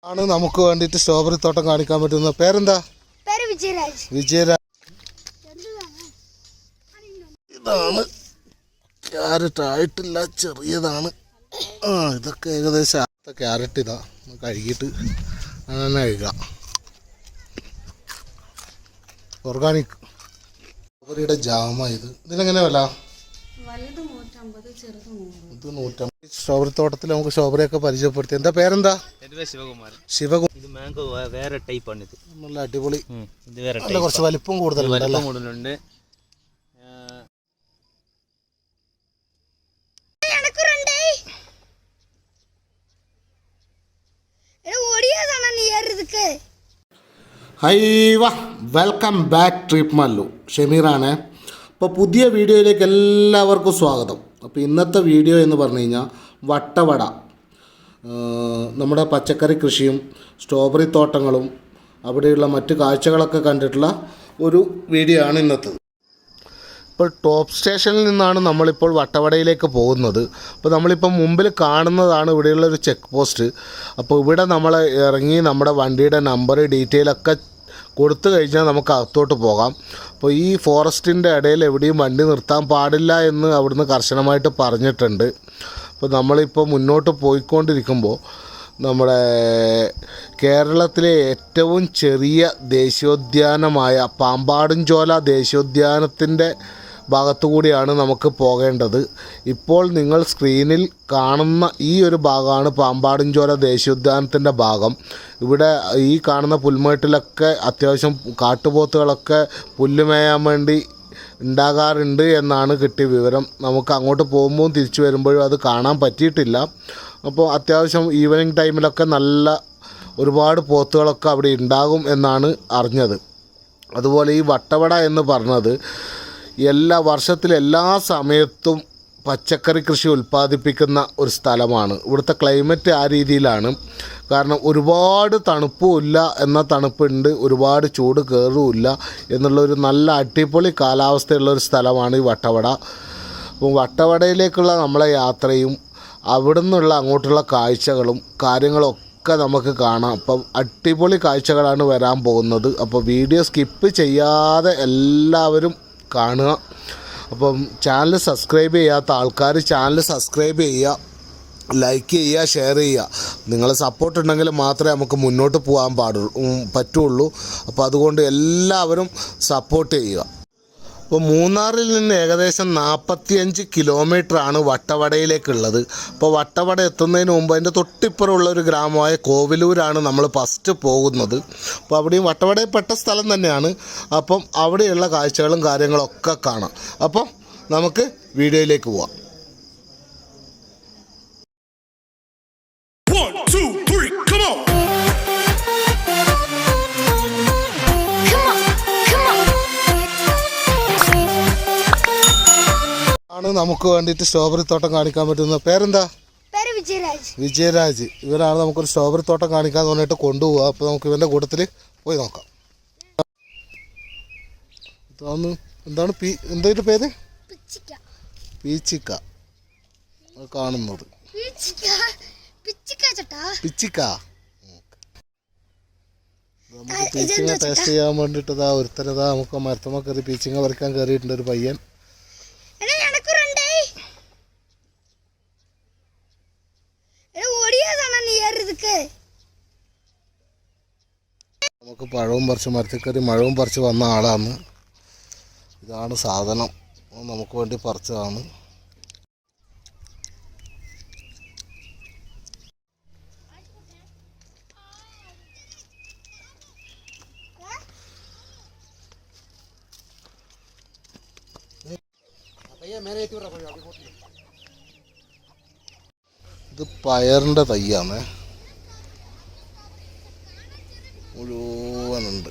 ആണ് നമുക്ക് വേണ്ടിയിട്ട് സ്ട്രോബെറി തോട്ടം കാണിക്കാൻ പറ്റുന്ന പേരെന്താ? വിജയരാജ്. ഇതാണ് ക്യാരറ്റ് ആയിട്ടില്ല, ചെറിയതാണ്. ഇതൊക്കെ ഏകദേശം ക്യാരറ്റ് ഇതാ കഴുകിയിട്ട് അങ്ങനെ കഴുകാം. ഓർഗാനിക് സ്ട്രോബെറിയുടെ ജാമ ഇതിനെങ്ങനെ വില? ഇത് 150. സ്ട്രോബെറി തോട്ടത്തിൽ നമുക്ക് സ്ട്രോബെറി ഒക്കെ പരിചയപ്പെടുത്തി. എന്താ പേരെന്താ? ശിവകുമാർ. ഇത് മാംഗോ വേറെ ടൈപ്പ് ആണ്. ഇത് നല്ല അടിപൊളി. ഇത് വേറെ കുറച്ച് വലിപ്പം കൂടുതലുണ്ട്. ഹൈവ വെൽക്കം ബാക്ക് ട്രിപ്മല്ലു. ഷമീറാണ്. അപ്പോൾ പുതിയ വീഡിയോയിലേക്ക് എല്ലാവർക്കും സ്വാഗതം. അപ്പോൾ ഇന്നത്തെ വീഡിയോ എന്ന് പറഞ്ഞു കഴിഞ്ഞാൽ വട്ടവട, നമ്മുടെ പച്ചക്കറി കൃഷിയും സ്ട്രോബെറി തോട്ടങ്ങളും അവിടെയുള്ള മറ്റ് കാഴ്ചകളൊക്കെ കണ്ടിട്ടുള്ള ഒരു വീഡിയോ ആണ് ഇന്നത്തെ. ഇപ്പോൾ ടോപ്പ് സ്റ്റേഷനിൽ നിന്നാണ് നമ്മളിപ്പോൾ വട്ടവടയിലേക്ക് പോകുന്നത്. അപ്പോൾ നമ്മളിപ്പോൾ മുമ്പിൽ കാണുന്നതാണ് ഇവിടെയുള്ളൊരു ചെക്ക് പോസ്റ്റ്. അപ്പോൾ ഇവിടെ നമ്മൾ ഇറങ്ങി നമ്മുടെ വണ്ടിയുടെ നമ്പർ ഡീറ്റെയിലൊക്കെ കൊടുത്തു കഴിഞ്ഞാൽ നമുക്ക് അകത്തോട്ട് പോകാം. അപ്പോൾ ഈ ഫോറസ്റ്റിൻ്റെ ഇടയിൽ എവിടെയും വണ്ടി നിർത്താൻ പാടില്ല എന്ന് അവിടുന്ന് കർശനമായിട്ട് പറഞ്ഞിട്ടുണ്ട്. അപ്പോൾ നമ്മളിപ്പോൾ മുന്നോട്ട് പോയിക്കൊണ്ടിരിക്കുമ്പോൾ നമ്മുടെ കേരളത്തിലെ ഏറ്റവും ചെറിയ ദേശീയോദ്യാനമായ പാമ്പാടുംചോല ദേശീയോദ്യാനത്തിൻ്റെ ഭാഗത്തു കൂടിയാണ് നമുക്ക് പോകേണ്ടത്. ഇപ്പോൾ നിങ്ങൾ സ്ക്രീനിൽ കാണുന്ന ഈ ഒരു ഭാഗമാണ് പാമ്പാടുംചോല ദേശീയോദ്യാനത്തിൻ്റെ ഭാഗം. ഇവിടെ ഈ കാണുന്ന പുൽമേട്ടിലൊക്കെ അത്യാവശ്യം കാട്ടുപോത്തുകളൊക്കെ പുല്ല് മേയാൻ വേണ്ടി ഉണ്ടാകാറുണ്ട് എന്നാണ് കിട്ടിയ വിവരം. നമുക്ക് അങ്ങോട്ട് പോകുമ്പോൾ തിരിച്ചു വരുമ്പോഴും അത് കാണാൻ പറ്റിയിട്ടില്ല. അപ്പോൾ അത്യാവശ്യം ഈവനിങ് ടൈമിലൊക്കെ നല്ല ഒരുപാട് പോത്തുകളൊക്കെ അവിടെ ഉണ്ടാകും എന്നാണ് അറിഞ്ഞത്. അതുപോലെ ഈ വട്ടവട എന്ന് പറഞ്ഞത് വർഷത്തിലെല്ലാ സമയത്തും പച്ചക്കറി കൃഷി ഉൽപ്പാദിപ്പിക്കുന്ന ഒരു സ്ഥലമാണ്. ഇവിടുത്തെ ക്ലൈമറ്റ് ആ രീതിയിലാണ്. കാരണം ഒരുപാട് തണുപ്പുമില്ല, എന്നാൽ തണുപ്പുണ്ട്, ഒരുപാട് ചൂട് കയറുമില്ല എന്നുള്ളൊരു നല്ല അടിപൊളി കാലാവസ്ഥയുള്ളൊരു സ്ഥലമാണ് ഈ വട്ടവട. അപ്പോൾ വട്ടവടയിലേക്കുള്ള നമ്മളെ യാത്രയും അവിടെ നിന്നുള്ള അങ്ങോട്ടുള്ള കാഴ്ചകളും കാര്യങ്ങളൊക്കെ നമുക്ക് കാണാം. അപ്പം അടിപൊളി കാഴ്ചകളാണ് വരാൻ പോകുന്നത്. അപ്പോൾ വീഡിയോ സ്കിപ്പ് ചെയ്യാതെ എല്ലാവരും കാണുക. അപ്പം ചാനൽ സബ്സ്ക്രൈബ് ചെയ്യാത്ത ആൾക്കാർ ചാനൽ സബ്സ്ക്രൈബ് ചെയ്യുക, ലൈക്ക് ചെയ്യുക, ഷെയർ ചെയ്യുക. നിങ്ങളെ സപ്പോർട്ട് ഉണ്ടെങ്കിൽ മാത്രമേ നമുക്ക് മുന്നോട്ട് പോകാൻ പറ്റുള്ളൂ. അപ്പോൾ അതുകൊണ്ട് എല്ലാവരും സപ്പോർട്ട് ചെയ്യുക. അപ്പോൾ മൂന്നാറിൽ നിന്ന് ഏകദേശം 45 കിലോമീറ്ററാണ് വട്ടവടയിലേക്കുള്ളത്. അപ്പോൾ വട്ടവട എത്തുന്നതിന് മുമ്പ് അതിൻ്റെ തൊട്ടിപ്പുറമുള്ള ഒരു ഗ്രാമമായ കോവിലൂരാണ് നമ്മൾ ഫസ്റ്റ് പോകുന്നത്. അപ്പോൾ അവിടെയും വട്ടവടയിൽപ്പെട്ട സ്ഥലം തന്നെയാണ്. അപ്പം അവിടെയുള്ള കാഴ്ചകളും കാര്യങ്ങളൊക്കെ കാണാം. അപ്പം നമുക്ക് വീഡിയോയിലേക്ക് പോവാം. നമുക്ക് വേണ്ടിയിട്ട് സ്ട്രോബെറി തോട്ടം കാണിക്കാൻ പറ്റുന്ന പേരെന്താ? വിജയരാജ്. ഇവരാണ് നമുക്കൊരു സ്ട്രോബെറി തോട്ടം കാണിക്കാൻ തോന്നിയിട്ട് കൊണ്ടുപോവുക. അപ്പോൾ നമുക്ക് ഇവൻ്റെ കൂട്ടത്തിൽ പോയി നോക്കാം. ഇതാണ് എന്താണ് എന്താ പേര്? പീച്ചിക്ക കാണുന്നത്. പിച്ചിക്ക. നമുക്ക് പീച്ചിങ്ങ ടേസ്റ്റ് ചെയ്യാൻ വേണ്ടിയിട്ടതാ ഒരുത്തരതാ നമുക്ക് മരത്തമ്മ കയറി പീച്ചിങ്ങ പറിക്കാൻ കയറിയിട്ടുണ്ട് ഒരു പയ്യൻ. നമുക്ക് പഴവും പറിച്ച് മരത്തിക്കറി മഴവും പറിച്ച് വന്ന ആളാണ്. ഇതാണ് സാധനം, നമുക്ക് വേണ്ടി പറിച്ചതാണ്. ഇത് പയറിൻ്റെ തയ്യാണ്, മുഴുവനുണ്ട്.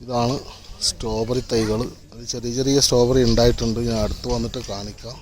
ഇതാണ് സ്ട്രോബെറി തൈകൾ. അത് ചെറിയ ചെറിയ സ്ട്രോബെറി ഉണ്ടായിട്ടുണ്ട്. ഞാൻ അടുത്ത് വന്നിട്ട് കാണിക്കാം.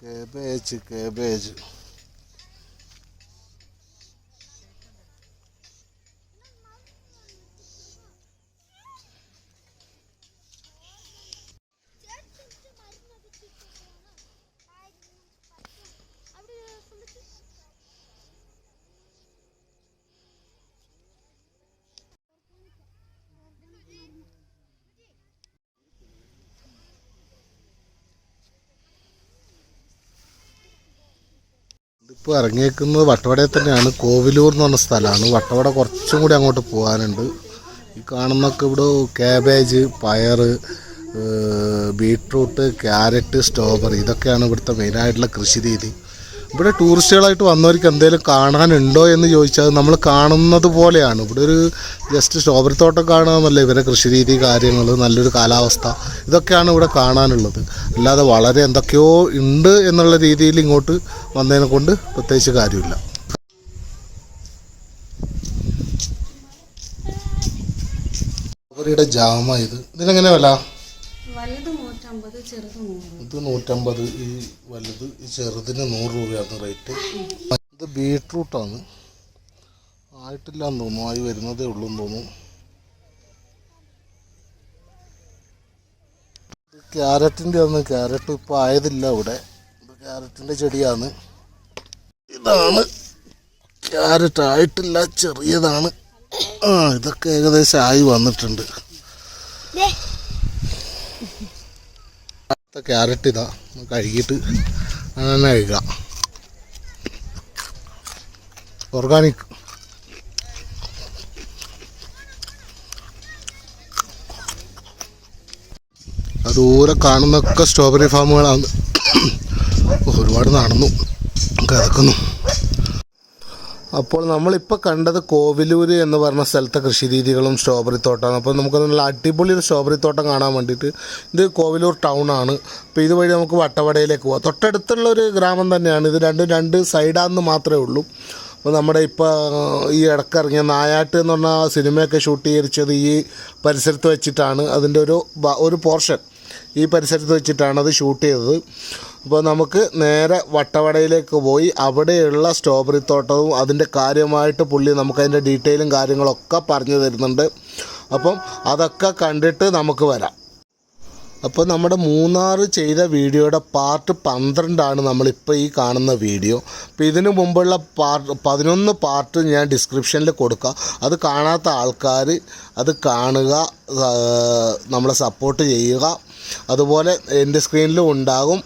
കേബേജ് ഇപ്പോൾ ഇറങ്ങിയേക്കുന്നത് വട്ടവടയിൽ തന്നെയാണ്. കോവിലൂർ എന്ന് പറഞ്ഞ സ്ഥലമാണ്. വട്ടവട കുറച്ചും കൂടി അങ്ങോട്ട് പോകാനുണ്ട്. ഈ കാണുന്നൊക്കെ ഇവിടെ കാബേജ്, പയർ, ബീട്രൂട്ട്, ക്യാരറ്റ്, സ്ട്രോബെറി ഇതൊക്കെയാണ് ഇവിടുത്തെ മെയിനായിട്ടുള്ള കൃഷി രീതി. ഇവിടെ ടൂറിസ്റ്റുകളായിട്ട് വന്നവർക്ക് എന്തെങ്കിലും കാണാനുണ്ടോ എന്ന് ചോദിച്ചാൽ നമ്മൾ കാണുന്നത് പോലെയാണ്. ഇവിടെ ഒരു ജസ്റ്റ് സ്ട്രോബെറി തോട്ടം കാണാമെന്നല്ല, ഇവരെ കൃഷി രീതി, കാര്യങ്ങൾ, നല്ലൊരു കാലാവസ്ഥ, ഇതൊക്കെയാണ് ഇവിടെ കാണാനുള്ളത്. അല്ലാതെ വളരെ എന്തൊക്കെയോ ഉണ്ട് എന്നുള്ള രീതിയിൽ ഇങ്ങോട്ട് വന്നതിനെ കൊണ്ട് പ്രത്യേകിച്ച് കാര്യമില്ല. സ്ട്രോബെറിയുടെ ജാമ ഇതിനെങ്ങനെ വില? ഇത് 150, ഈ വലുത്, ഈ ചെറുതിന് 100 രൂപയാണ് റേറ്റ്. ഇത് ബീട്രൂട്ടാണ്, ആയിട്ടില്ലാന്ന് തോന്നുന്നു, ആയി വരുന്നതേ ഉള്ളൂ എന്ന് തോന്നുന്നു. ക്യാരറ്റിൻ്റെ ആണ്, ക്യാരറ്റ് ഇപ്പോൾ ആയതില്ല ഇവിടെ. ഇത് ക്യാരറ്റിൻ്റെ ചെടിയാണ്. ഇതാണ് ക്യാരറ്റ്, ആയിട്ടില്ല, ചെറിയതാണ്. ഇതൊക്കെ ഏകദേശം ആയി വന്നിട്ടുണ്ട്. ക്യാരറ്റ് ഇതാ കഴുകിയിട്ട് അങ്ങനെ കഴിക്കാം. ഓർഗാനിക്. ദൂരെ കാണുന്നൊക്കെ സ്ട്രോബെറി ഫാമുകളാണ്. ഒരുപാട് നടന്നു കിടക്കുന്നു. അപ്പോൾ നമ്മളിപ്പോൾ കണ്ടത് കോവിലൂർ എന്ന് പറഞ്ഞ സ്ഥലത്തെ കൃഷി രീതികളും സ്ട്രോബെറി തോട്ടമാണ്. അപ്പോൾ നമുക്ക് നല്ല അടിപൊളി ഒരു സ്ട്രോബെറി തോട്ടം കാണാൻ വേണ്ടിയിട്ട്, ഇത് കോവിലൂർ ടൗണാണ്. അപ്പോൾ ഇതുവഴി നമുക്ക് വട്ടവടയിലേക്ക് പോകാം. തൊട്ടടുത്തുള്ളൊരു ഗ്രാമം തന്നെയാണ്. ഇത് രണ്ട് സൈഡാണെന്ന് മാത്രമേ ഉള്ളൂ. അപ്പോൾ നമ്മുടെ ഇപ്പോൾ ഈ ഇടക്കിറങ്ങിയ നായാട്ട് എന്ന് പറഞ്ഞ സിനിമയൊക്കെ ഷൂട്ടീകരിച്ചത് ഈ പരിസരത്ത് വെച്ചിട്ടാണ്. അതിൻ്റെ ഒരു പോർഷൻ ഈ പരിസരത്ത് വെച്ചിട്ടാണ് അത് ഷൂട്ട് ചെയ്തത്. അപ്പോൾ നമുക്ക് നേരെ വട്ടവടയിലേക്ക് പോയി അവിടെയുള്ള സ്ട്രോബെറി തോട്ടവും അതിൻ്റെ കാര്യമായിട്ട് പുള്ളി നമുക്കതിൻ്റെ ഡീറ്റെയിലും കാര്യങ്ങളൊക്കെ പറഞ്ഞു തരുന്നുണ്ട്. അപ്പം അതൊക്കെ കണ്ടിട്ട് നമുക്ക് വരാം. അപ്പോൾ നമ്മുടെ മൂന്നാർ ചെയ്ത വീഡിയോയുടെ പാർട്ട് 12 നമ്മളിപ്പോൾ ഈ കാണുന്ന വീഡിയോ. അപ്പോൾ ഇതിനു മുമ്പുള്ള 11 പാർട്ട് ഞാൻ ഡിസ്ക്രിപ്ഷനിൽ കൊടുക്കാം. അത് കാണാത്ത ആൾക്കാർ അത് കാണുക, നമ്മളെ സപ്പോർട്ട് ചെയ്യുക. അതുപോലെ എൻ്റെ സ്ക്രീനിലും ഉണ്ടാകും.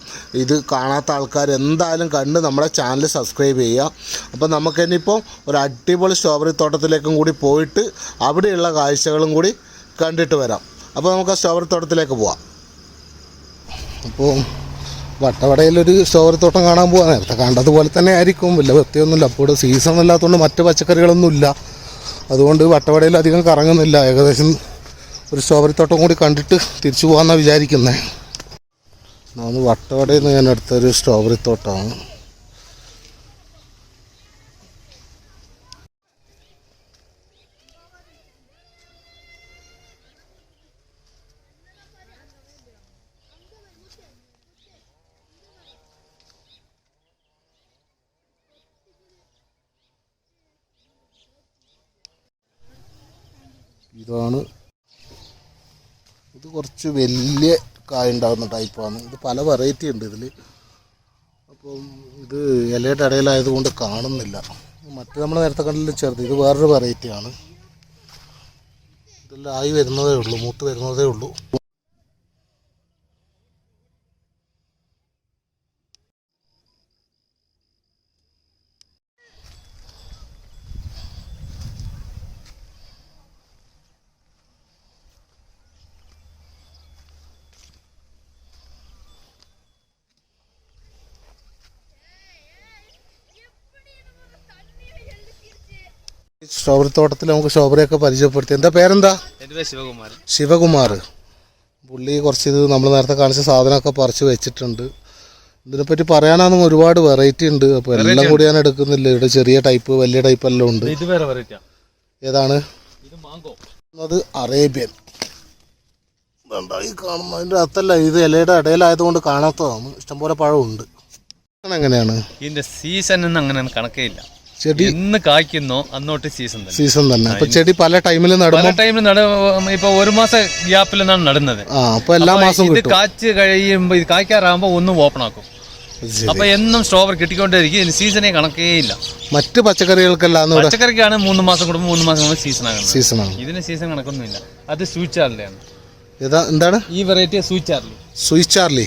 ഇത് കാണാത്ത ആൾക്കാർ എന്തായാലും കണ്ട് നമ്മുടെ ചാനൽ സബ്സ്ക്രൈബ് ചെയ്യുക. അപ്പോൾ നമുക്കിനിയിപ്പോൾ ഒരു അടിപൊളി സ്ട്രോബെറി തോട്ടത്തിലേക്കും കൂടി പോയിട്ട് അവിടെയുള്ള കാഴ്ചകളും കൂടി കണ്ടിട്ട് വരാം. അപ്പോൾ നമുക്ക് ആ സ്ട്രോബെറി തോട്ടത്തിലേക്ക് പോവാം. അപ്പോൾ വട്ടവടയിലൊരു സ്ട്രോബെറി തോട്ടം കാണാൻ പോകാൻ നേരത്തെ കണ്ടതുപോലെ തന്നെ ആയിരിക്കും, വലിയ വൃത്തിയൊന്നുമില്ല. അപ്പോൾ ഇവിടെ സീസൺ അല്ലാത്തതുകൊണ്ട് മറ്റ് പച്ചക്കറികളൊന്നുമില്ല. അതുകൊണ്ട് വട്ടവടയിൽ അധികം കറങ്ങുന്നില്ല. ഏകദേശം ഒരു സ്ട്രോബെറി തോട്ടം കൂടി കണ്ടിട്ട് തിരിച്ചു പോകാമെന്നാണ് വിചാരിക്കുന്നത്. നമ്മൾ വട്ടവടയിൽ നിന്ന് ഞാൻ എടുത്തൊരു സ്ട്രോബെറി തോട്ടമാണ്. ഇത് കുറച്ച് വലിയ കായ ഉണ്ടാകുന്ന ടൈപ്പാണ്. ഇത് പല വെറൈറ്റി ഉണ്ട് ഇതിൽ. അപ്പം ഇത് ഇലയുടെ ഇടയിലായതുകൊണ്ട് കാണുന്നില്ല. മറ്റു നമ്മൾ നേരത്തെ കണ്ടില്ല ചെറുത്, ഇത് വേറൊരു വെറൈറ്റിയാണ്. ഇതെല്ലാം ആയി വരുന്നതേ ഉള്ളൂ, മൂത്ത് വരുന്നതേ ഉള്ളൂ. സ്ട്രോബെറി തോട്ടത്തിൽ നമുക്ക് സ്ട്രോബെറിയൊക്കെ പരിചയപ്പെടുത്തി. എന്താ പേരെന്താ? ശിവകുമാർ. പുള്ളി കുറച്ച് ഇത് നമ്മൾ നേരത്തെ കാണിച്ച സാധനമൊക്കെ പറിച്ച് വെച്ചിട്ടുണ്ട്. ഇതിനെപ്പറ്റി പറയാനാണെങ്കിൽ ഒരുപാട് വെറൈറ്റി ഉണ്ട്. അപ്പോൾ എല്ലാം കൂടി ഞാൻ എടുക്കുന്നില്ല. ഇവിടെ ചെറിയ ടൈപ്പ്, വലിയ ടൈപ്പ് എല്ലാം ഉണ്ട്. ഏതാണ്? അത് അറേബ്യൻ. ഈ കാണുന്ന അതിൻ്റെ അകത്തല്ല, ഇത് ഇലയുടെ ഇടയിലായതുകൊണ്ട് കാണാത്തതാണ്. ഇഷ്ടംപോലെ പഴമുണ്ട്. എങ്ങനെയാണ് ഇതിന്റെ സീസൺ ഒന്നും അങ്ങനെ കണക്കേ ഇല്ല. ചെടി എന്ന് കായ്ക്കുന്നോ അന്നോട്ട് സീസൺ തന്നെ. അപ്പൊ ചെടി പല ടൈമിൽ ഇപ്പൊ 1 മാസം ഗ്യാപ്പിലാണ് നടുന്നത്. അപ്പൊ എല്ലാ മാസവും ഇത് കാച്ച് കഴിയുമ്പോ ഇത് കായ്ക്കാറാകുമ്പോ ഒന്നും ഓപ്പൺ ആക്കും. അപ്പൊ എന്നും സ്ട്രോബെറി കിട്ടിക്കൊണ്ടിരിക്കും. ഇതിന് സീസണേ കണക്കേ ഇല്ല. മറ്റ് പച്ചക്കറികൾക്കെല്ലാം പച്ചക്കറിക്കാണ് 3 മാസം കൂടുമ്പോൾ 3 മാസം കൂടുമ്പോൾ സീസണാണ്. ഇതിന് സീസൺ കണക്കൊന്നുമില്ല. അത് സ്വീറ്റ് ചാർലിയാണ്. എന്താണ് ഈ വെറൈറ്റി? Sweet Charlie.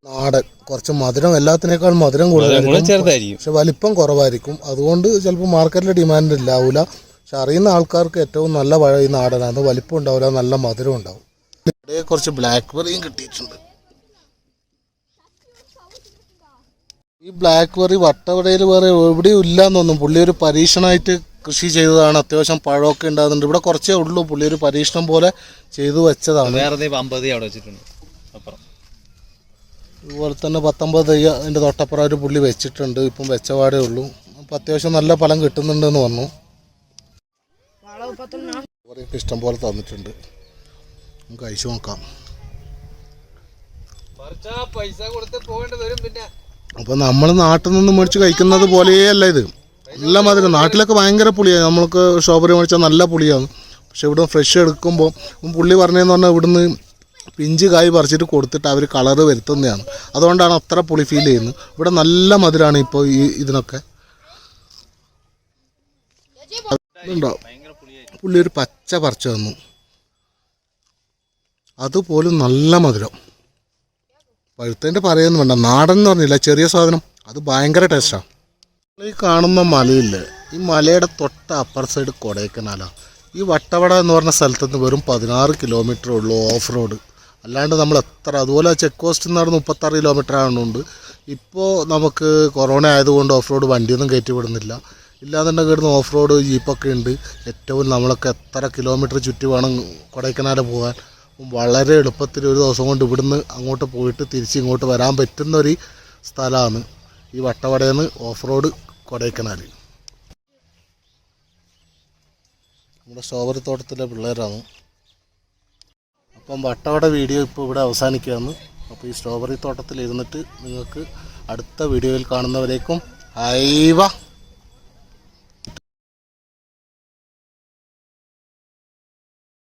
നാടൻ കുറച്ച് മധുരം എല്ലാത്തിനേക്കാൾ മധുരം കൂടുതലായിരിക്കും, ചെറുതായിരിക്കും, പക്ഷെ വലിപ്പം കുറവായിരിക്കും. അതുകൊണ്ട് ചിലപ്പോൾ മാർക്കറ്റിൽ ഡിമാൻഡ് ഇല്ലാവില്ല. പക്ഷെ അറിയുന്ന ആൾക്കാർക്ക് ഏറ്റവും നല്ല പഴം ഈ നാടനാണ്. വലിപ്പം ഉണ്ടാവില്ല, നല്ല മധുരം ഉണ്ടാവും. ഇവിടെ കുറച്ച് ബ്ലാക്ക് ബെറിയും കിട്ടിയിട്ടുണ്ട്. ഈ ബ്ലാക്ക് ബെറി വട്ടവടയിൽ വേറെ എവിടെയും ഇല്ലയെന്ന് തോന്നും. പുള്ളി ഒരു പരീക്ഷണമായിട്ട് കൃഷി ചെയ്തതാണ്. അത്യാവശ്യം പഴമൊക്കെ ഉണ്ടാകുന്നുണ്ട്. ഇവിടെ കുറച്ചേ ഉള്ളൂ. പുള്ളി ഒരു പരീക്ഷണം പോലെ ചെയ്തു വെച്ചതാണ്. ഇതുപോലെ തന്നെ 19 തൈ അതിൻ്റെ തൊട്ടപ്പുറം ഒരു പുള്ളി വെച്ചിട്ടുണ്ട്. ഇപ്പം വെച്ചപാടേ ഉള്ളൂ. അപ്പം അത്യാവശ്യം നല്ല ഫലം കിട്ടുന്നുണ്ടെന്ന് പറഞ്ഞു. അവർക്ക് ഇഷ്ടം പോലെ തന്നിട്ടുണ്ട്. നമുക്ക് കഴിച്ചു നോക്കാം. അപ്പം നമ്മൾ നാട്ടിൽ നിന്ന് മേടിച്ച് കഴിക്കുന്നത് പോലെയല്ല ഇത്. നല്ല മധുരം. നാട്ടിലൊക്കെ ഭയങ്കര പുളിയാണ്. നമ്മൾക്ക് സ്ട്രോബെറി മേടിച്ചാൽ നല്ല പുളിയാണ്. പക്ഷെ ഇവിടെ ഫ്രഷ് എടുക്കുമ്പോൾ പുള്ളി പറഞ്ഞതെന്ന് പറഞ്ഞാൽ ഇവിടുന്ന് പിഞ്ച് കായ് പറിച്ചിട്ട് കൊടുത്തിട്ട് അവർ കളറ് വരുത്തുന്നതാണ്. അതുകൊണ്ടാണ് അത്ര പുളി ഫീൽ ചെയ്യുന്നത്. ഇവിടെ നല്ല മധുരമാണ് ഇപ്പോൾ ഇതിനൊക്കെ. ഉണ്ടോ? പുള്ളി ഒരു പച്ച പറിച്ചു തന്നു. അതുപോലും നല്ല മധുരം. പഴുത്തതിൻ്റെ പറയുന്നു വേണ്ട. നാടൻ എന്ന് പറഞ്ഞില്ല, ചെറിയ സാധനം. അത് ഭയങ്കര ടേസ്റ്റാണ്. ഈ കാണുന്ന മലയില്ലേ, ഈ മലയുടെ തൊട്ട അപ്പർ സൈഡ് കൊടൈക്കനാലാണ്. ഈ വട്ടവട എന്ന് പറഞ്ഞ സ്ഥലത്ത് നിന്ന് വെറും 16 കിലോമീറ്റർ ഉള്ളൂ ഓഫ് റോഡ്. അല്ലാണ്ട് നമ്മൾ എത്ര, അതുപോലെ ചെക്ക് പോസ്റ്റിൽ നിന്ന് 36 കിലോമീറ്റർ ആണുണ്ട്. ഇപ്പോൾ നമുക്ക് കൊറോണ ആയതുകൊണ്ട് ഓഫ് റോഡ് വണ്ടിയൊന്നും കയറ്റി വിടുന്നില്ല. ഇല്ലാന്നുണ്ടെങ്കിൽ ഇവിടുന്ന് ഓഫ് റോഡ് ജീപ്പൊക്കെ ഉണ്ട്. ഏറ്റവും നമ്മളൊക്കെ എത്ര കിലോമീറ്റർ ചുറ്റി വേണം കൊടൈക്കനാൽ പോകാൻ. വളരെ എളുപ്പത്തിൽ ഒരു ദിവസം കൊണ്ട് ഇവിടുന്ന് അങ്ങോട്ട് പോയിട്ട് തിരിച്ച് ഇങ്ങോട്ട് വരാൻ പറ്റുന്നൊരു സ്ഥലമാണ് ഈ വട്ടവടയിൽ നിന്ന് ഓഫ് റോഡ് കൊടൈക്കനാൽ. നമ്മുടെ സ്ട്രോബെറി തോട്ടത്തിലെ പിള്ളേരാണ്. അപ്പം വട്ടവട വീഡിയോ ഇപ്പോൾ ഇവിടെ അവസാനിക്കുകയാണ്. അപ്പോൾ ഈ സ്ട്രോബെറി തോട്ടത്തിൽ ഇരുന്നിട്ട് നിങ്ങൾക്ക് അടുത്ത വീഡിയോയിൽ കാണുന്നവരേക്കും ഹൈവ.